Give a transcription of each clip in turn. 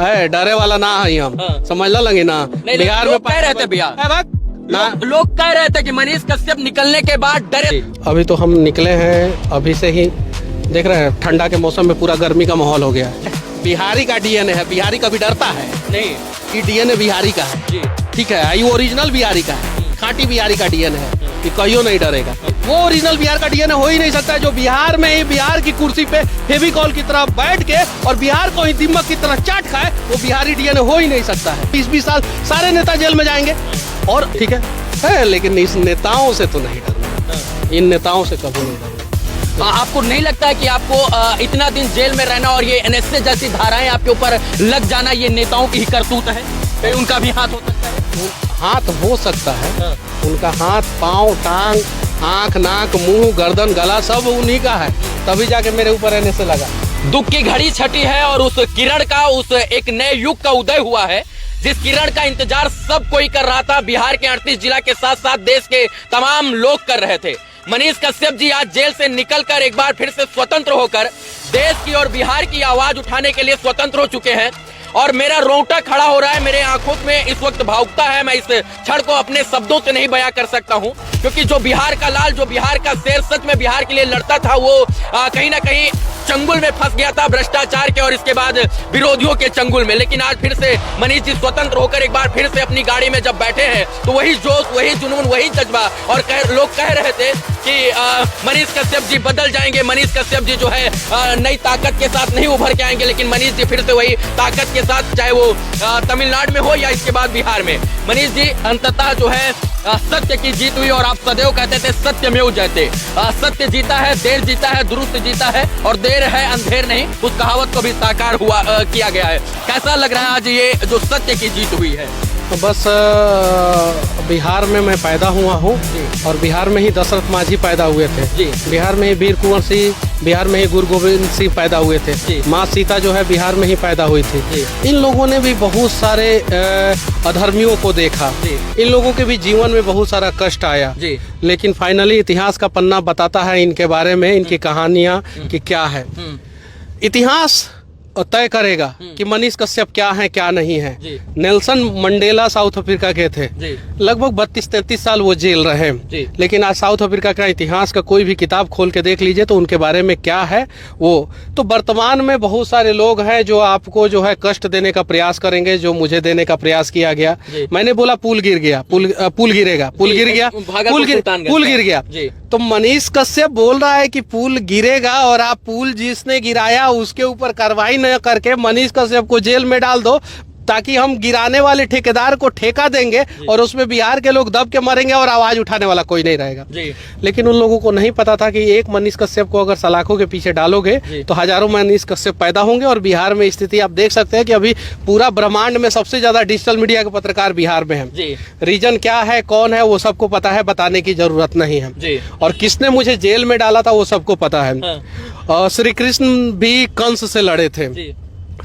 है, डरे वाला ना है हम। समझ ला लगे ना, बिहार में कह रहे थे बिहार लोग कह रहे थे कि मनीष कश्यप निकलने के बाद डरे। अभी तो हम निकले हैं, अभी से ही देख रहे हैं ठंडा के मौसम में पूरा गर्मी का माहौल हो गया है। बिहारी का डीएनए है, बिहारी कभी डरता है नहीं, ये डीएनए बिहारी का है। ठीक है, ये ओरिजिनल बिहारी का है, खांटी बिहारी का डीएनए है, ये कहियो नहीं डरेगा। वो ओरिजिनल बिहार का डीएनए हो ही नहीं सकता है जो बिहार में ही बिहार की कुर्सी पे फेविकॉल की तरह बैठ के और बिहार को ही दीमक की तरह चाट खाए, वो बिहारी डीएनए हो ही नहीं सकता है। 20-20 साल सारे नेता जेल में जाएंगे और ठीक है, लेकिन इस नेताओं से तो नहीं डरना, इन नेताओं से कभी नहीं डरना। आपको नहीं लगता है कि आपको इतना दिन जेल में रहना और ये एनएसए जैसी धाराएं आपके ऊपर लग जाना ये नेताओं की ही करतूत है? कहीं उनका भी हाथ हो सकता है? हाथ हो सकता है, उनका हाथ, पाँव, टांग, आंख, नाक, मुंह, गर्दन, गला सब उन्हीं का है, तभी जाके मेरे ऊपर एनएसए लगा। दुख की घड़ी छटी है और उस किरण का, उस एक नए युग का उदय हुआ है जिस किरण का इंतजार सब कोई कर रहा था। बिहार के 38 जिला के साथ साथ देश के तमाम लोग कर रहे थे। मनीष कश्यप जी आज जेल से निकलकर एक बार फिर से स्वतंत्र होकर देश की और बिहार की आवाज उठाने के लिए स्वतंत्र हो चुके हैं और मेरा रोंगटा खड़ा हो रहा है, मेरे आंखों में इस वक्त भावुकता है। मैं इस क्षण को अपने शब्दों से नहीं बयां कर सकता हूं, क्योंकि जो बिहार का लाल, जो बिहार का शेर सच में बिहार के लिए लड़ता था, वो कहीं ना कहीं चंगुल में फंस गया था भ्रष्टाचार के और इसके बाद विरोधियों के चंगुल में। लेकिन आज फिर से मनीष जी स्वतंत्र होकर एक बार फिर से अपनी गाड़ी में जब बैठे हैं तो वही जोश, वही जुनून, वही जज्बा। और लोग कह रहे थे कि मनीष कश्यप जी बदल जाएंगे, मनीष कश्यप जी जो है नई ताकत के साथ नहीं उभर के आएंगे, लेकिन मनीष जी फिर से वही ताकत के साथ, चाहे वो तमिलनाडु में हो या इसके बाद बिहार में। मनीष जी अंततः जो है सत्य की जीत हुई और आप सदैव कहते थे सत्यमेव जयते। सत्य जीता है, देर जीता है, दुरुस्त जीता है और देर है अंधेर नहीं, उस कहावत को भी साकार हुआ किया गया है। कैसा लग रहा है आज ये जो सत्य की जीत हुई है? तो बस बिहार में मैं पैदा हुआ हूँ और बिहार में ही दशरथ माझी पैदा हुए थे, बिहार में ही वीर कुंवर सिंह, बिहार में ही गुरु गोविंद सिंह पैदा हुए थे, माँ सीता जो है बिहार में ही पैदा हुई थी। इन लोगों ने भी बहुत सारे अधर्मियों को देखा, इन लोगों के भी जीवन में बहुत सारा कष्ट आया, लेकिन फाइनली इतिहास का पन्ना बताता है इनके बारे में, इनकी कहानियाँ कि क्या है। इतिहास तय करेगा कि मनीष कश्यप क्या है क्या नहीं है। नेल्सन मंडेला साउथ अफ्रीका के थे, लगभग 32-33 साल वो जेल रहे, लेकिन आज साउथ अफ्रीका का इतिहास का कोई भी किताब खोल के देख लीजिए तो उनके बारे में क्या है वो। तो वर्तमान में बहुत सारे लोग हैं जो आपको जो है कष्ट देने का प्रयास करेंगे, जो मुझे देने का प्रयास किया गया। मैंने बोला पुल गिर गया, पुल गिरेगा, पुल गिर गया, पुल गिर गया, तो मनीष कश्यप बोल रहा है कि पुल गिरेगा और आप पुल जिसने गिराया उसके ऊपर कार्रवाई न करके मनीष कश्यप को जेल में डाल दो, ताकि हम गिराने वाले ठेकेदार को ठेका देंगे और उसमें बिहार के लोग दब के मरेंगे और आवाज उठाने वाला कोई नहीं रहेगा। लेकिन उन लोगों को नहीं पता था कि एक मनीष कश्यप को अगर सलाखों के पीछे डालोगे तो हजारों मनीष कश्यप पैदा होंगे। और बिहार में स्थिति आप देख सकते हैं कि अभी पूरा ब्रह्मांड में सबसे ज्यादा डिजिटल मीडिया के पत्रकार बिहार में है। रीजन क्या है, कौन है, वो सबको पता है, बताने की जरूरत नहीं है। और किसने मुझे जेल में डाला था वो सबको पता है। श्री कृष्ण भी कंस से लड़े थे,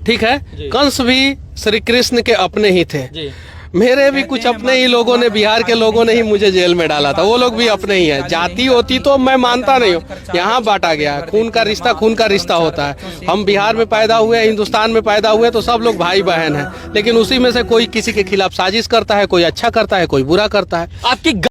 ठीक है, कंस भी श्री कृष्ण के अपने ही थे। मेरे भी कुछ अपने ही लोगों ने, बिहार के लोगों ने ही मुझे जेल में डाला था, वो लोग भी अपने ही है। जाति होती तो मैं मानता नहीं हूँ, यहाँ बांटा गया। खून का रिश्ता खून का रिश्ता होता है। हम बिहार में पैदा हुए, हिंदुस्तान में पैदा हुए तो सब लोग भाई बहन हैं, लेकिन उसी में से कोई किसी के खिलाफ साजिश करता है, कोई अच्छा करता है, कोई बुरा करता है। आपकी